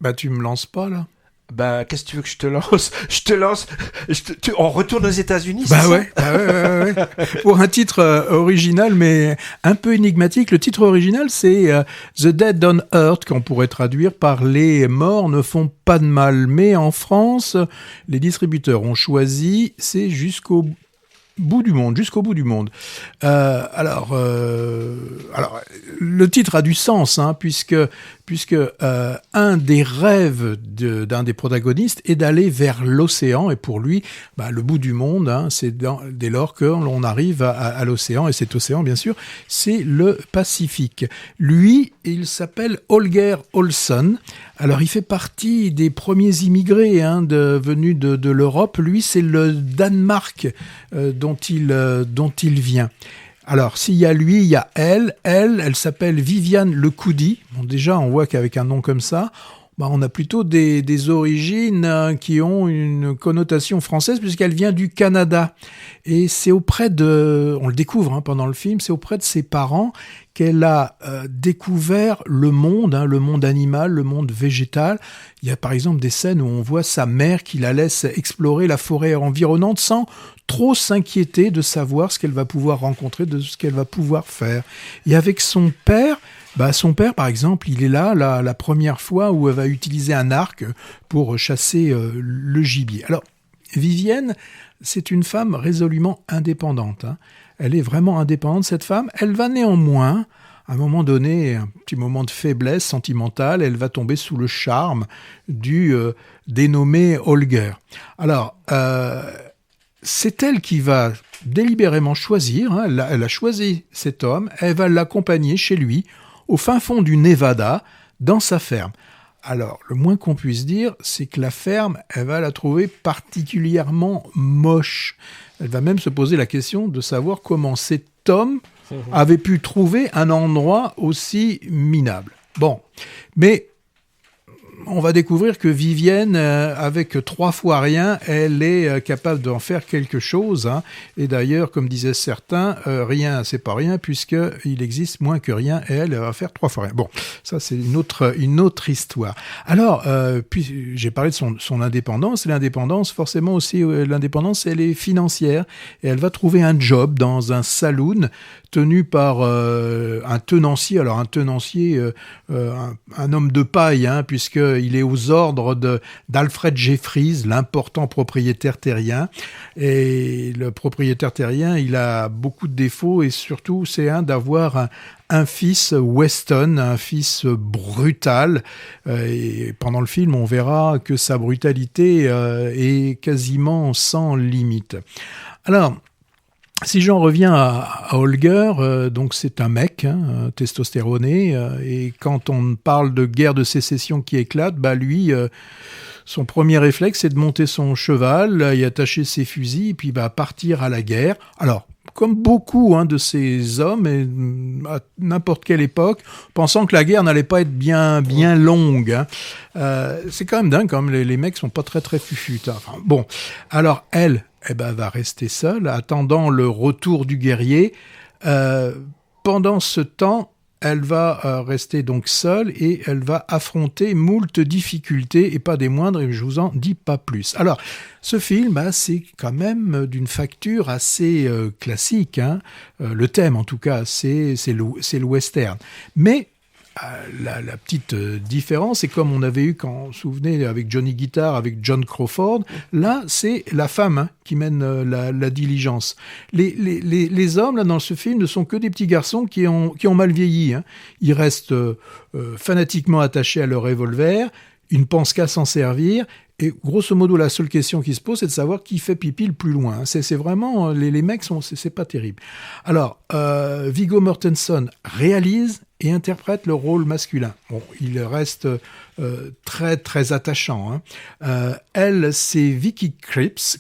Bah, tu me lances pas, là? Bah, qu'est-ce que tu veux que je te lance? Je te lance. On retourne aux États-Unis, c'est Bah ça? ouais, Pour un titre original, mais un peu énigmatique, le titre original, c'est The Dead Don't Hurt, qu'on pourrait traduire par Les morts ne font pas de mal. Mais en France, les distributeurs ont choisi, c'est jusqu'au bout du monde. Alors, le titre a du sens, hein, puisque un des rêves d'un des protagonistes est d'aller vers l'océan, et pour lui, le bout du monde, hein, dès lors que l'on arrive à l'océan, et cet océan, bien sûr, c'est le Pacifique. Lui, il s'appelle Holger Olsson. Alors, il fait partie des premiers immigrés venus de l'Europe. Lui, c'est le Danemark dont il vient. Alors, s'il y a lui, il y a elle. Elle s'appelle Viviane Lecoudi. Bon, déjà, on voit qu'avec un nom comme ça, on a plutôt des origines qui ont une connotation française, puisqu'elle vient du Canada. Et c'est on le découvre pendant le film, c'est auprès de ses parents qu'elle a découvert le monde animal, le monde végétal. Il y a par exemple des scènes où on voit sa mère qui la laisse explorer la forêt environnante sans trop s'inquiéter de savoir ce qu'elle va pouvoir rencontrer, de ce qu'elle va pouvoir faire. Et avec son père, par exemple, il est là la première fois où elle va utiliser un arc pour chasser le gibier. Alors, Vivienne, c'est une femme résolument indépendante, hein. Elle est vraiment indépendante, cette femme. Elle va néanmoins, à un moment donné, un petit moment de faiblesse sentimentale, elle va tomber sous le charme du dénommé Holger. Alors, c'est elle qui va délibérément choisir, hein, elle a choisi cet homme, elle va l'accompagner chez lui, au fin fond du Nevada, dans sa ferme. Alors, le moins qu'on puisse dire, c'est que la ferme, elle va la trouver particulièrement moche. Elle va même se poser la question de savoir comment cet homme avait pu trouver un endroit aussi minable. Bon, mais on va découvrir que Vivienne, avec 3 fois rien, elle est capable d'en faire quelque chose, hein. Et d'ailleurs, comme disaient certains, rien, c'est pas rien, puisqu'il existe moins que rien, et elle va faire 3 fois rien. Bon, ça c'est une autre histoire. Alors, puis j'ai parlé de son indépendance. L'indépendance, forcément aussi, l'indépendance, elle est financière. Et elle va trouver un job dans un saloon tenu par un tenancier. Alors, un tenancier, un homme de paille, hein, puisqu'il est aux ordres d'Alfred Jeffries, l'important propriétaire terrien. Et le propriétaire terrien, il a beaucoup de défauts, et surtout, c'est d'avoir un fils Weston, un fils brutal. Et pendant le film, on verra que sa brutalité est quasiment sans limite. Alors, si j'en reviens à Holger, donc c'est un mec, hein, testostéroné, et quand on parle de guerre de sécession qui éclate, lui, son premier réflexe, c'est de monter son cheval, y attacher ses fusils, et puis partir à la guerre. Alors, comme beaucoup de ces hommes, et à n'importe quelle époque, pensant que la guerre n'allait pas être bien longue, hein. C'est quand même dingue, les mecs sont pas très très fufutes, hein. Enfin, bon, alors elle va rester seule, attendant le retour du guerrier. Pendant ce temps, elle va rester donc seule, et elle va affronter moult difficultés, et pas des moindres, et je vous en dis pas plus. Alors, ce film, c'est quand même d'une facture assez classique, hein. Le thème, en tout cas, c'est le western. Mais la petite différence, c'est comme on avait eu, quand on se souvenait, avec Johnny Guitar, avec John Crawford, là, c'est la femme, hein, qui mène la diligence. Les hommes, là, dans ce film, ne sont que des petits garçons qui ont mal vieilli, hein. Ils restent fanatiquement attachés à leur revolver, ils ne pensent qu'à s'en servir, et grosso modo, la seule question qui se pose, c'est de savoir qui fait pipi le plus loin, hein. C'est vraiment, les mecs, c'est pas terrible. Alors, Viggo Mortensen réalise et interprète le rôle masculin. Bon, il reste très très attachant, hein. Elle, c'est Vicky Krieps,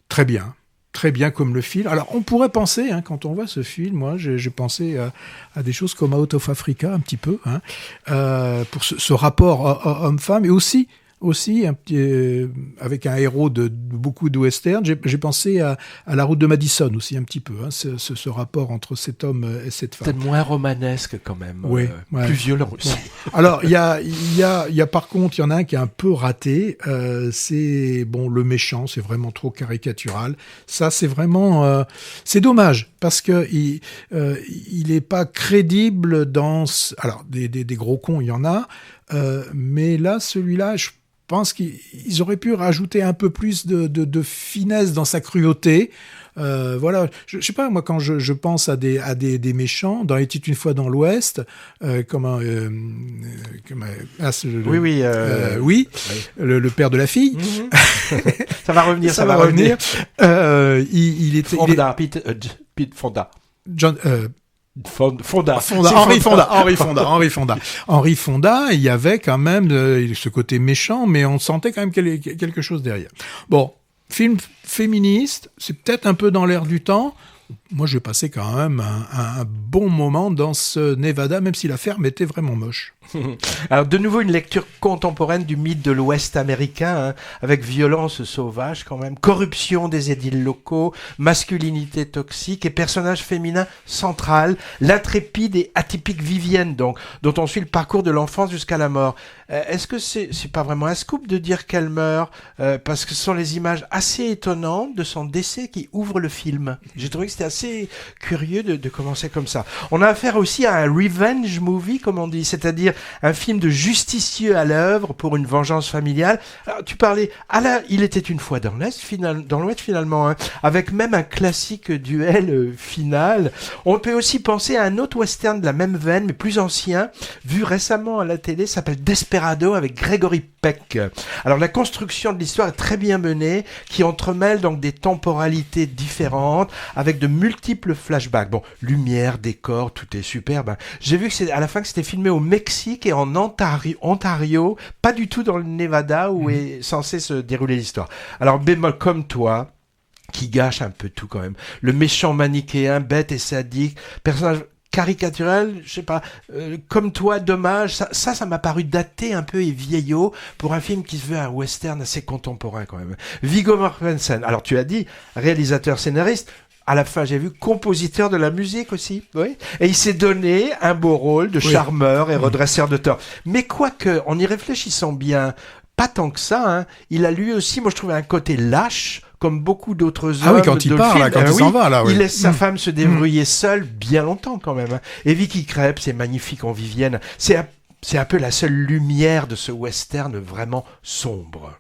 très bien comme le film. Alors, on pourrait penser, hein, quand on voit ce film, moi, j'ai pensé à des choses comme Out of Africa, un petit peu, hein, pour ce rapport homme-femme, et aussi aussi, avec un héros de beaucoup de western. J'ai pensé à La Route de Madison aussi un petit peu, hein, ce rapport entre cet homme et cette femme. Peut-être moins romanesque quand même, Oui, plus violent aussi. Bon. Alors il y a par contre, il y en a un qui est un peu raté. C'est le méchant, c'est vraiment trop caricatural. Ça, c'est vraiment, c'est dommage parce que il est pas crédible dans. Alors des gros cons, il y en a, mais là, celui-là, je pense qu'ils auraient pu rajouter un peu plus de finesse dans sa cruauté. Voilà, je sais pas, moi, quand je pense à des méchants, dans Il était une fois dans l'Ouest, oui, le père de la fille. Ça va revenir, ça va revenir. Il était Pete Fonda. John, Fonda. Henry Fonda, il y avait quand même ce côté méchant, mais on sentait quand même quelque chose derrière. Bon, film féministe, c'est peut-être un peu dans l'air du temps. Moi, je passais quand même un bon moment dans ce Nevada, même si la ferme était vraiment moche. Alors, de nouveau, une lecture contemporaine du mythe de l'Ouest américain, hein, avec violence sauvage quand même, corruption des édiles locaux, masculinité toxique et personnage féminin central, l'intrépide et atypique Vivienne, donc, dont on suit le parcours de l'enfance jusqu'à la mort. Est-ce que c'est pas vraiment un scoop de dire qu'elle meurt, parce que ce sont les images assez étonnantes de son décès qui ouvrent le film. J'ai trouvé que c'était assez curieux de commencer comme ça. On a affaire aussi à un revenge movie, comme on dit, c'est-à-dire un film de justicieux à l'œuvre pour une vengeance familiale. Alors, tu parlais, il était une fois dans l'Ouest finalement, hein, avec même un classique duel final. On peut aussi penser à un autre western de la même veine, mais plus ancien, vu récemment à la télé, s'appelle Desperado avec Gregory Peck. Alors la construction de l'histoire est très bien menée, qui entremêle donc des temporalités différentes, avec de multiples flashbacks. Bon, lumière, décor, tout est superbe. J'ai vu que à la fin que c'était filmé au Mexique et en Ontario, pas du tout dans le Nevada où est censé se dérouler l'histoire. Alors bémol comme toi, qui gâche un peu tout quand même. Le méchant manichéen, bête et sadique, personnage caricatural, je sais pas, comme toi, dommage, ça m'a paru daté un peu et vieillot pour un film qui se veut un western assez contemporain quand même. Viggo Mortensen, alors tu as dit, réalisateur scénariste, à la fin, j'ai vu compositeur de la musique aussi, oui. Et il s'est donné un beau rôle de charmeur et redresseur de tort. Mais quoique, en y réfléchissant bien, pas tant que ça, hein, il a lui aussi, moi je trouvais un côté lâche, comme beaucoup d'autres hommes. Ah oui, quand il part, là, quand il s'en va, là, oui. Il laisse sa femme se débrouiller seule bien longtemps quand même. Hein. Et Vicky Krieps, c'est magnifique en Vivienne. C'est un peu la seule lumière de ce western vraiment sombre.